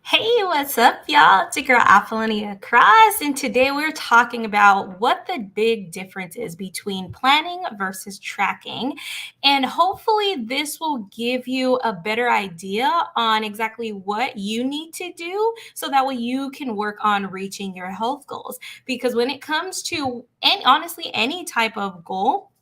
Hey, what's up, y'all? It's your girl Apollonia Cross, and today we're talking about what the big difference is between planning versus tracking. And hopefully, this will give you a better idea on exactly what you need to do so that way you can work on reaching your health goals. Because when it comes to, and honestly, any type of goal,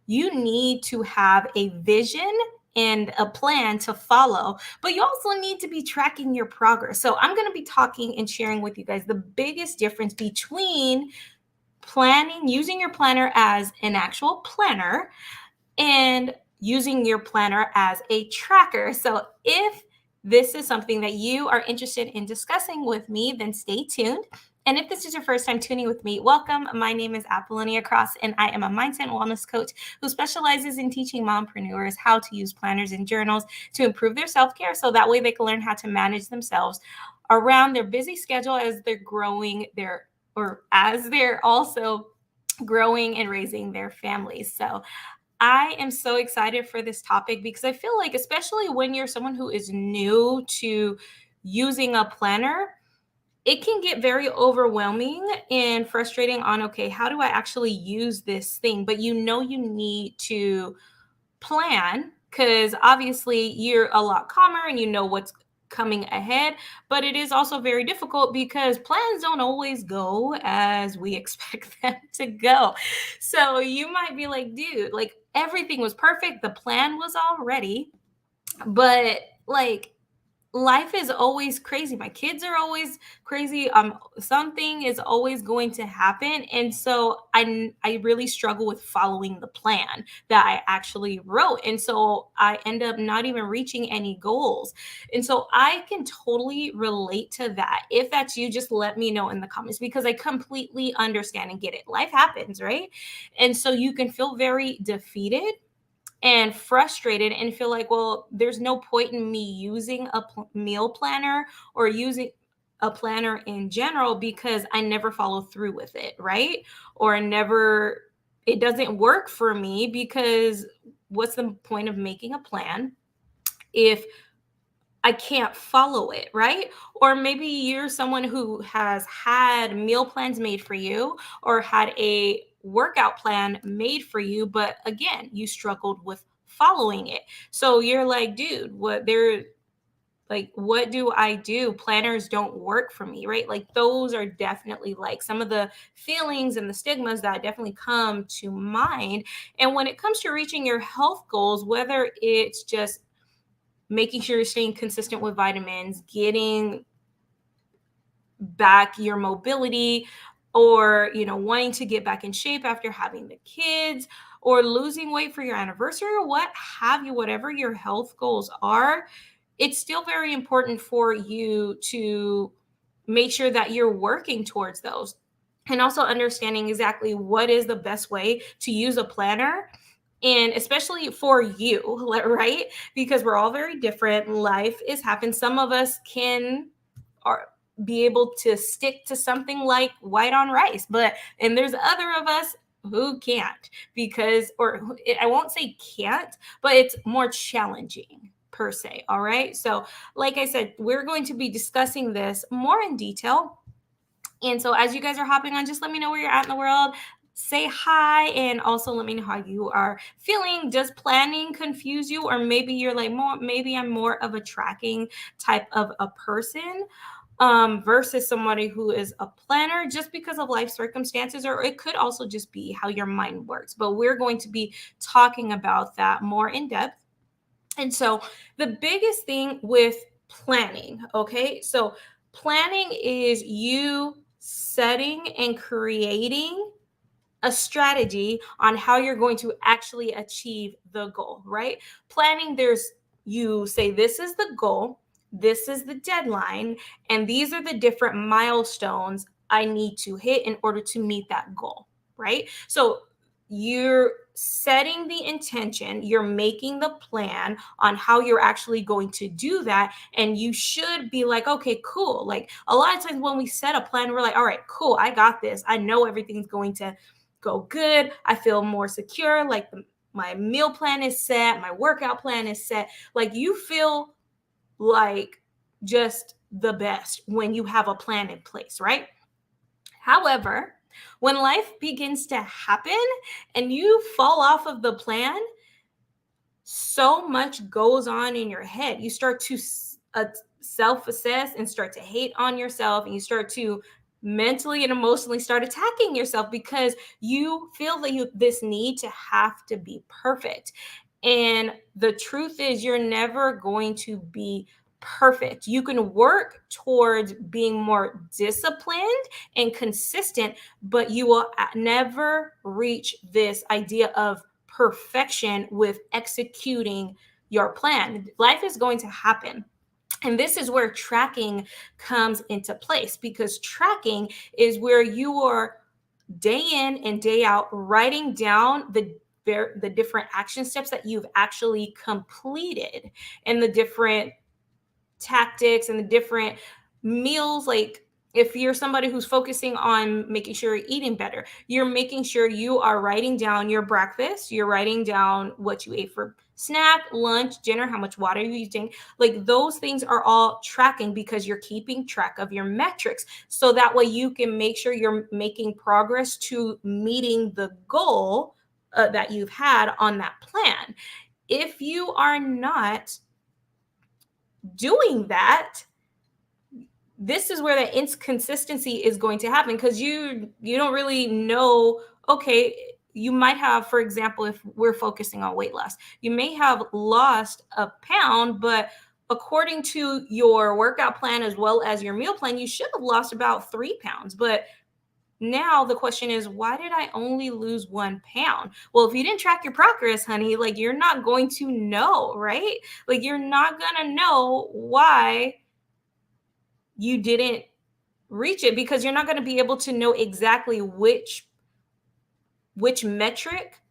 you need to have a vision and a plan to follow, but you also need to be tracking your progress. So, I'm going to be talking and sharing with you guys the biggest difference between planning, using your planner as an actual planner, and using your planner as a tracker. So, if this is something that you are interested in discussing with me, then stay tuned. And if this is your first time tuning with me, welcome. My name is Apollonia Cross, and I am a mindset and wellness coach who specializes in teaching mompreneurs how to use planners and journals to improve their self-care so that way they can learn how to manage themselves around their busy schedule as they're growing their or as they're also growing and raising their families. So I am so excited for this topic because I feel like, especially when you're someone who is new to using a planner, it can get very overwhelming and frustrating on, okay, how do I actually use this thing? But you need to plan because obviously you're a lot calmer and you know what's coming ahead, but it is also very difficult because plans don't always go as we expect them to go. So you might be like, dude, like everything was perfect, the plan was all ready, but like life is always crazy. My kids are always crazy. Something is always going to happen, and so I really struggle with following the plan that I actually wrote, and so I end up not even reaching any goals. And so I can totally relate to that. If that's you, just let me know in the comments because I completely understand and get it. Life happens, right? And so you can feel very defeated and frustrated and feel like, well, there's no point in me using a meal planner or using a planner in general because I never follow through with it, right? Or never, it doesn't work for me because what's the point of making a plan if I can't follow it, right? Or maybe you're someone who has had meal plans made for you or had a workout plan made for you, but again, you struggled with following it. So you're like, dude, what do I do? Planners don't work for me, right? Like those are definitely like some of the feelings and the stigmas that definitely come to mind. And when it comes to reaching your health goals, whether it's just making sure you're staying consistent with vitamins, getting back your mobility, or wanting to get back in shape after having the kids, or losing weight for your anniversary, or what have you, whatever your health goals are, it's still very important for you to make sure that you're working towards those and also understanding exactly what is the best way to use a planner, and especially for you, right? Because we're all very different. Life is happening. Some of us can are be able to stick to something like white on rice, but and there's other of us who can't, because or I won't say can't, but it's more challenging per se. All right, so like I said, we're going to be discussing this more in detail, and so as you guys are hopping on, just let me know where you're at in the world. Say hi, and also let me know how you are feeling. Does planning confuse you? Or maybe you're like, more, maybe I'm more of a tracking type of a person versus somebody who is a planner just because of life circumstances, or it could also just be how your mind works. But we're going to be talking about that more in depth. And so the biggest thing with planning, okay? So planning is you setting and creating a strategy on how you're going to actually achieve the goal, right? Planning, there's you say, this is the goal, this is the deadline, and these are the different milestones I need to hit in order to meet that goal, right? So you're setting the intention, you're making the plan on how you're actually going to do that. And you should be like, okay, cool. Like a lot of times when we set a plan, we're like, all right, cool, I got this. I know everything's going to go good. I feel more secure. Like my meal plan is set, my workout plan is set. Like you feel like just the best when you have a plan in place, right? However, when life begins to happen and you fall off of the plan, so much goes on in your head. You start to self assess and start to hate on yourself, and you start to mentally and emotionally start attacking yourself because you feel that this need to have to be perfect. And the truth is, you're never going to be perfect. You can work towards being more disciplined and consistent, but you will never reach this idea of perfection with executing your plan. Life is going to happen. And this is where tracking comes into place, because tracking is where you are day in and day out writing down the different action steps that you've actually completed, and the different tactics and the different meals. Like, if you're somebody who's focusing on making sure you're eating better, you're making sure you are writing down your breakfast, you're writing down what you ate for snack, lunch, dinner, how much water you're using. Like, those things are all tracking because you're keeping track of your metrics. So that way you can make sure you're making progress to meeting the goal that you've had on that plan. If you are not doing that, this is where the inconsistency is going to happen, because you don't really know. Okay, you might have, for example, if we're focusing on weight loss, you may have lost a pound, but according to your workout plan as well as your meal plan, you should have lost about 3 pounds. But now the question is, why did I only lose 1 pound? Well, if you didn't track your progress, honey, like, you're not going to know, right? Like, you're not gonna know why you didn't reach it, because you're not going to be able to know exactly which metric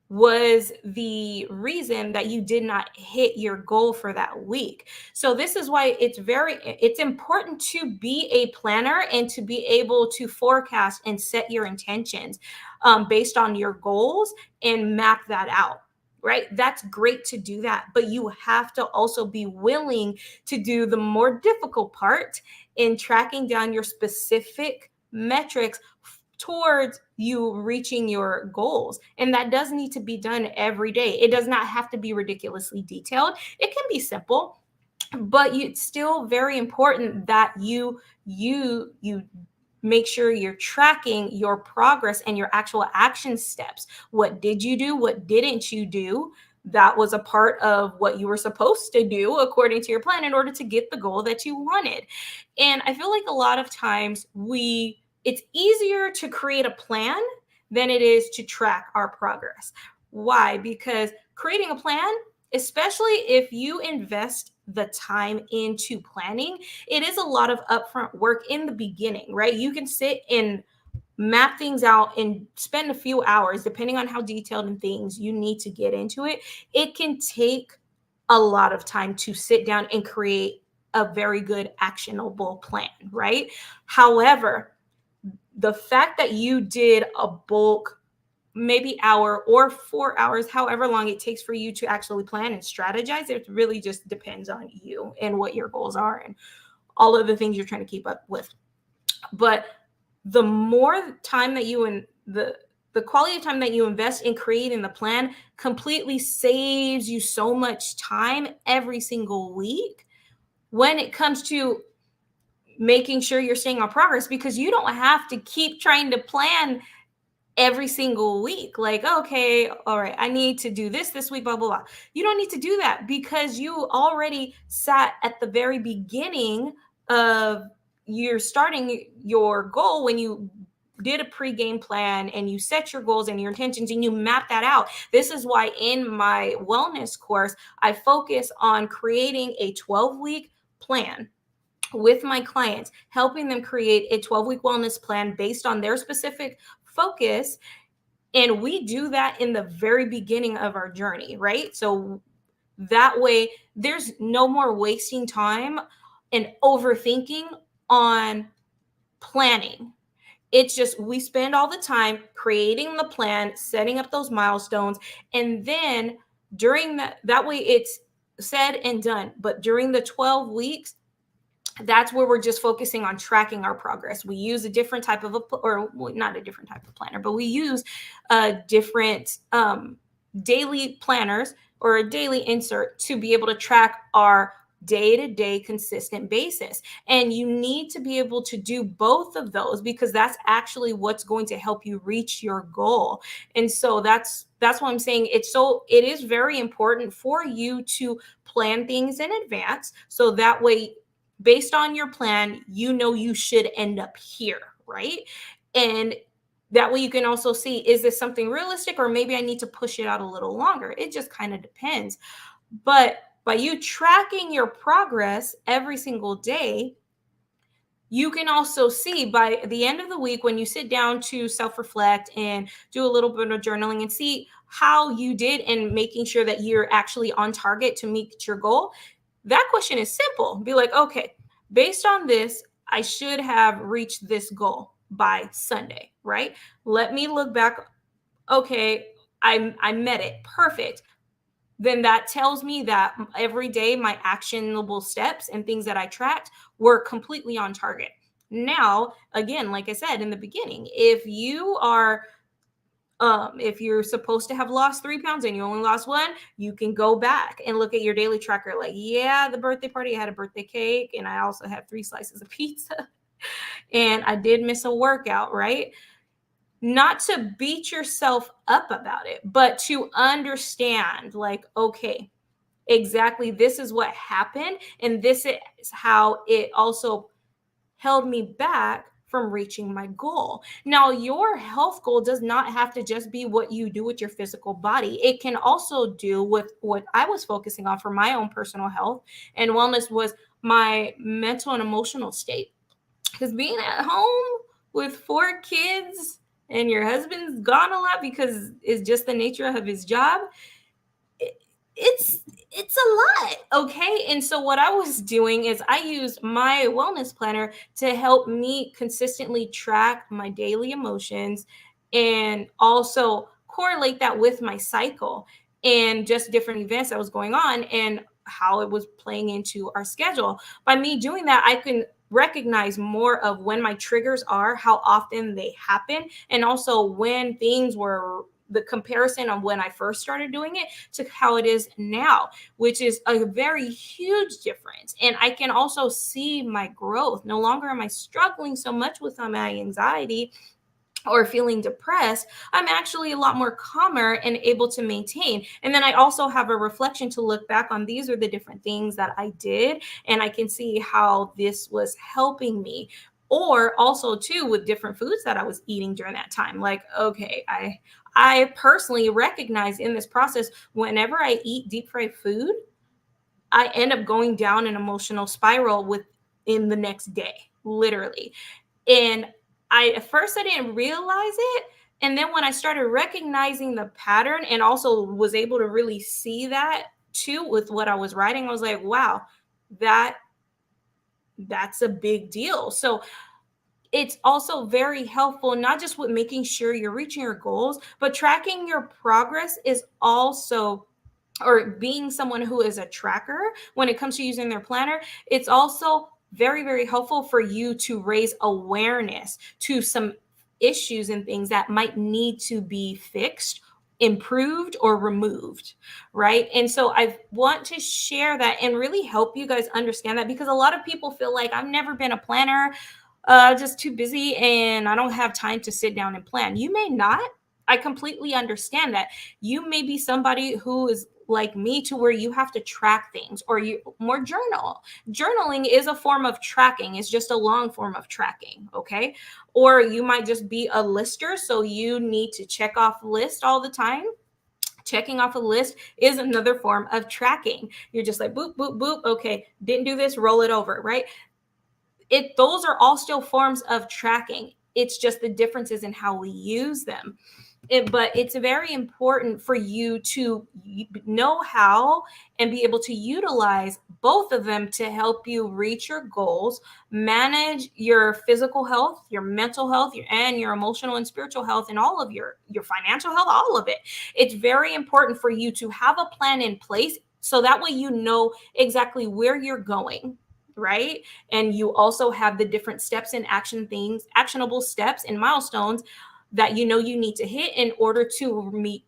was the reason that you did not hit your goal for that week. So this is why it's important to be a planner and to be able to forecast and set your intentions based on your goals and map that out. Right? That's great to do that, but you have to also be willing to do the more difficult part in tracking down your specific metrics towards you reaching your goals. And that does need to be done every day. It does not have to be ridiculously detailed. It can be simple, but it's still very important that you make sure you're tracking your progress and your actual action steps. What did you do? What didn't you do? That was a part of what you were supposed to do according to your plan in order to get the goal that you wanted. And I feel like a lot of times it's easier to create a plan than it is to track our progress. Why? Because creating a plan, especially if you invest the time into planning, it is a lot of upfront work in the beginning, right? You can sit and map things out and spend a few hours, depending on how detailed and things you need to get into it. It can take a lot of time to sit down and create a very good actionable plan, right? However, the fact that you did a bulk, maybe hour or 4 hours, however long it takes for you to actually plan and strategize, it really just depends on you and what your goals are and all of the things you're trying to keep up with. But the more time that you and the quality of time that you invest in creating the plan completely saves you so much time every single week when it comes to making sure you're staying on progress, because you don't have to keep trying to plan every single week. Like, okay, all right, I need to do this week, blah, blah, blah. You don't need to do that, because you already sat at the very beginning of you're starting your goal when you did a pre-game plan and you set your goals and your intentions and you map that out. This is why in my wellness course, I focus on creating a 12-week plan with my clients, helping them create a 12-week wellness plan based on their specific focus. And we do that in the very beginning of our journey, right? So that way, there's no more wasting time and overthinking on planning. It's just we spend all the time creating the plan, setting up those milestones, and then during that way it's said and done. But during the 12 weeks, that's where we're just focusing on tracking our progress. We use a different type of or well, not a different type of planner, but we use different daily planners or a daily insert to be able to track our day-to-day consistent basis. And you need to be able to do both of those because that's actually what's going to help you reach your goal. And so that's why I'm saying it is very important for you to plan things in advance so that way, based on your plan, you know you should end up here, right? And that way you can also see, is this something realistic or maybe I need to push it out a little longer? It just kind of depends. But by you tracking your progress every single day, you can also see by the end of the week when you sit down to self reflect and do a little bit of journaling and see how you did and making sure that you're actually on target to meet your goal. That question is simple. Be like, okay, based on this, I should have reached this goal by Sunday, right? Let me look back. Okay, I met it. Perfect. Then that tells me that every day my actionable steps and things that I tracked were completely on target. Now, again, like I said in the beginning, if you're supposed to have lost 3 pounds and you only lost one, you can go back and look at your daily tracker. Like, yeah, the birthday party, I had a birthday cake and I also had 3 slices of pizza and I did miss a workout, right? Not to beat yourself up about it, but to understand, like, okay, exactly, this is what happened. And this is how it also held me back from reaching my goal. Now, your health goal does not have to just be what you do with your physical body. It can also do with what I was focusing on for my own personal health and wellness was my mental and emotional state. Because being at home with 4 kids and your husband's gone a lot because it's just the nature of his job, it's it's a lot, okay? And so what I was doing is I used my wellness planner to help me consistently track my daily emotions and also correlate that with my cycle and just different events that was going on and how it was playing into our schedule. By me doing that, I can recognize more of when my triggers are, how often they happen, and also when things were the comparison of when I first started doing it to how it is now, which is a very huge difference. And I can also see my growth. No longer am I struggling so much with my anxiety or feeling depressed. I'm actually a lot more calmer and able to maintain. And then I also have a reflection to look back on. These are the different things that I did, and I can see how this was helping me. Or also too with different foods that I was eating during that time. Like, okay, I personally recognize in this process whenever I eat deep fried food, I end up going down an emotional spiral within the next day, literally. And I at first I didn't realize it. And then when I started recognizing the pattern and also was able to really see that too with what I was writing, I was like, wow, that that's a big deal. So it's also very helpful, not just with making sure you're reaching your goals, but tracking your progress is also, or being someone who is a tracker when it comes to using their planner, it's also very, very helpful for you to raise awareness to some issues and things that might need to be fixed, improved, or removed, right? And so I want to share that and really help you guys understand that because a lot of people feel like I've never been a planner, just too busy and I don't have time to sit down and plan. You may not. I completely understand that. You may be somebody who is like me to where you have to track things or you more journal. Journaling is a form of tracking. It's just a long form of tracking, okay? Or you might just be a lister, so you need to check off list all the time. Checking off a list is another form of tracking. You're just like boop boop boop, okay, didn't do this, roll it over, right? Those are all still forms of tracking. It's just the differences in how we use them. But it's very important for you to know how and be able to utilize both of them to help you reach your goals, manage your physical health, your mental health, and your emotional and spiritual health, and all of your financial health, all of it. It's very important for you to have a plan in place so that way you know exactly where you're going. right? And you also have the different steps and action things, actionable steps and milestones that you know you need to hit in order to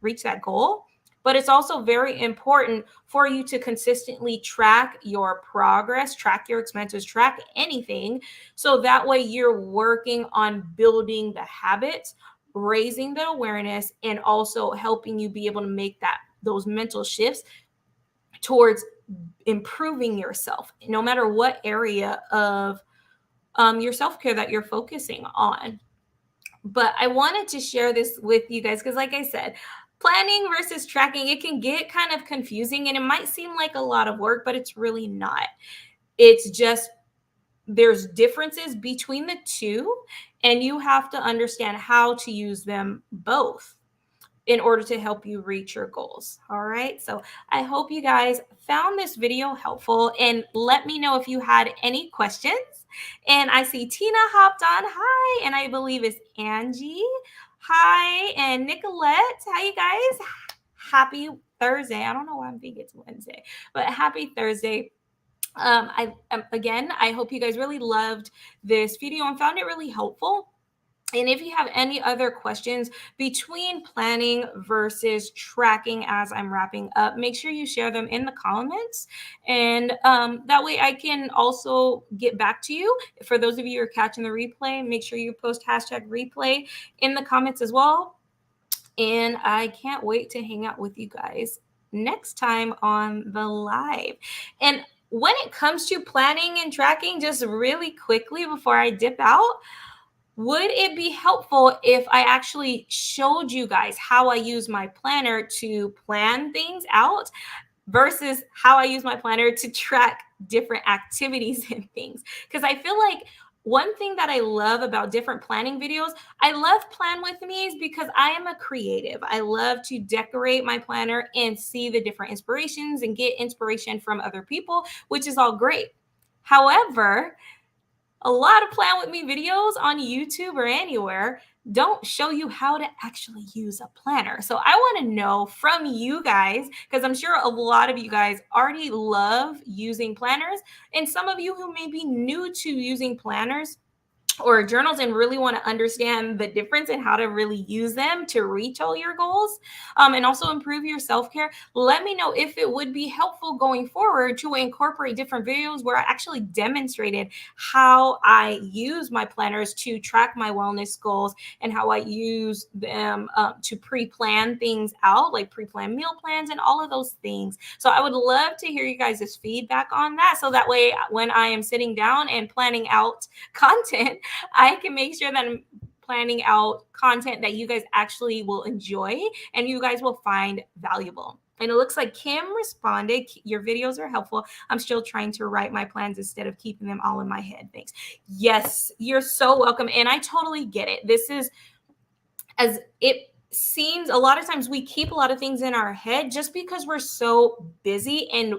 reach that goal. But it's also very important for you to consistently track your progress, track your expenses, track anything. So that way you're working on building the habits, raising the awareness, and also helping you be able to make those mental shifts towards improving yourself, no matter what area of your self care that you're focusing on. But I wanted to share this with you guys because, like I said, planning versus tracking, it can get kind of confusing and it might seem like a lot of work, but it's really not. It's just there's differences between the two, and you have to understand how to use them both in order to help you reach your goals. All right. So I hope you guys found this video helpful, and let me know if you had any questions. And I see Tina hopped on. Hi. And I believe it's Angie. Hi. And Nicolette. Hi, you guys. Happy Thursday. I don't know why I'm thinking it's Wednesday, but happy Thursday. Again, I hope you guys really loved this video and found it really helpful. And if you have any other questions between planning versus tracking as I'm wrapping up, make sure you share them in the comments. And that way I can also get back to you. For those of you who are catching the replay, make sure you post #replay in the comments as well. And I can't wait to hang out with you guys next time on the live. And when it comes to planning and tracking, just really quickly before I dip out, would it be helpful if I actually showed you guys how I use my planner to plan things out versus how I use my planner to track different activities and things? Because I feel like one thing that I love about different planning videos, I love Plan With Me's because I am a creative. I love to decorate my planner and see the different inspirations and get inspiration from other people, which is all great. However, a lot of Plan With Me videos on YouTube or anywhere don't show you how to actually use a planner. So I want to know from you guys, because I'm sure a lot of you guys already love using planners, and some of you who may be new to using planners or journals and really want to understand the difference and how to really use them to reach all your goals, and also improve your self-care, let me know if it would be helpful going forward to incorporate different videos where I actually demonstrated how I use my planners to track my wellness goals and how I use them to pre-plan things out, like pre-plan meal plans and all of those things. So I would love to hear you guys' feedback on that, so that way when I am sitting down and planning out content, I can make sure that I'm planning out content that you guys actually will enjoy and you guys will find valuable. And it looks like Kim responded, your videos are helpful. I'm still trying to write my plans instead of keeping them all in my head. Thanks. Yes, you're so welcome. And I totally get it. This is, as it seems, a lot of times we keep a lot of things in our head just because we're so busy, and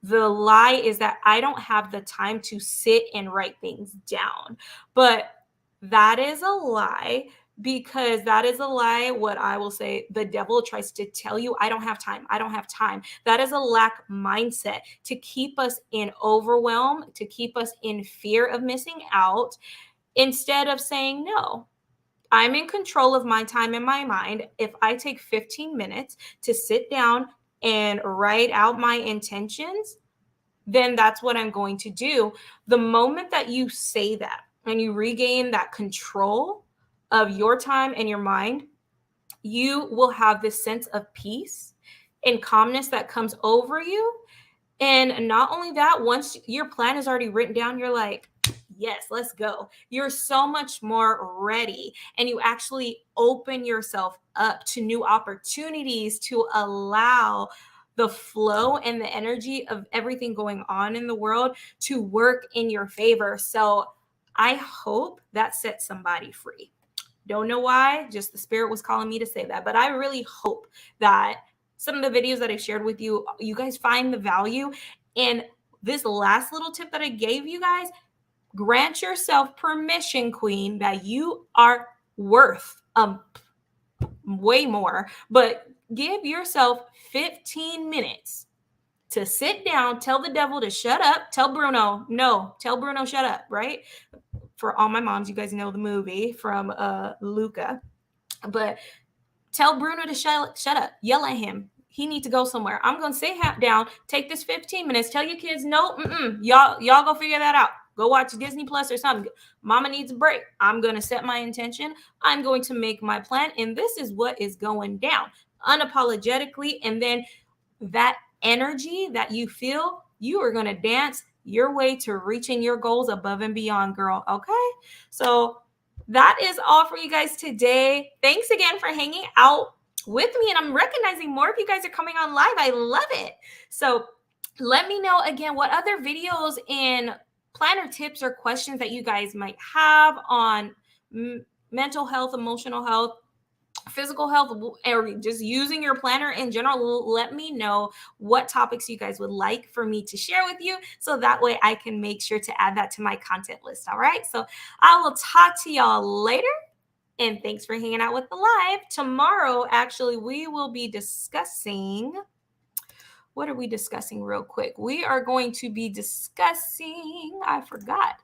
the lie is that I don't have the time to sit and write things down. But that is a lie, because that is a lie. What I will say, the devil tries to tell you, I don't have time. I don't have time. That is a lack mindset to keep us in overwhelm, to keep us in fear of missing out, instead of saying, no, I'm in control of my time and my mind. If I take 15 minutes to sit down and write out my intentions, then that's what I'm going to do. The moment that you say that and you regain that control of your time and your mind, you will have this sense of peace and calmness that comes over you. And not only that, once your plan is already written down, you're like, yes, let's go. You're so much more ready, and you actually open yourself up to new opportunities to allow the flow and the energy of everything going on in the world to work in your favor. So I hope that sets somebody free. Don't know why, just the spirit was calling me to say that. But I really hope that some of the videos that I shared with you, you guys find the value. And this last little tip that I gave you guys, grant yourself permission, Queen, that you are worth way more, but give yourself 15 minutes to sit down, tell the devil to shut up, tell Bruno, no, tell Bruno, shut up, right? For all my moms, you guys know the movie from Luca, but tell Bruno to shut up, yell at him. He needs to go somewhere. I'm going to sit down, take this 15 minutes, tell your kids, no, y'all go figure that out. Go watch Disney Plus or something. Mama needs a break. I'm going to set my intention. I'm going to make my plan. And this is what is going down unapologetically. And then that energy that you feel, you are going to dance your way to reaching your goals above and beyond, girl. Okay. So that is all for you guys today. Thanks again for hanging out with me. And I'm recognizing more of you guys are coming on live. I love it. So let me know again what other videos and planner tips or questions that you guys might have on mental health, emotional health, physical health, or just using your planner in general. Let me know what topics you guys would like for me to share with you, so that way I can make sure to add that to my content list. All right, so I will talk to y'all later, and thanks for hanging out with the live. Tomorrow, actually, we will be discussing, what are we discussing real quick? We are going to be discussing, I forgot.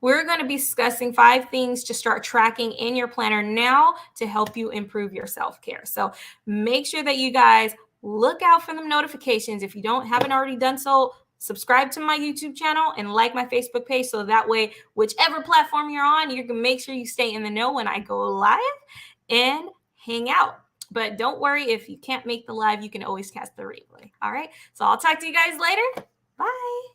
We're going to be discussing 5 things to start tracking in your planner now to help you improve your self-care. So make sure that you guys look out for them notifications. If you haven't already done so, subscribe to my YouTube channel and like my Facebook page, so that way, whichever platform you're on, you can make sure you stay in the know when I go live and hang out. But don't worry, if you can't make the live, you can always catch the replay. All right. So I'll talk to you guys later. Bye.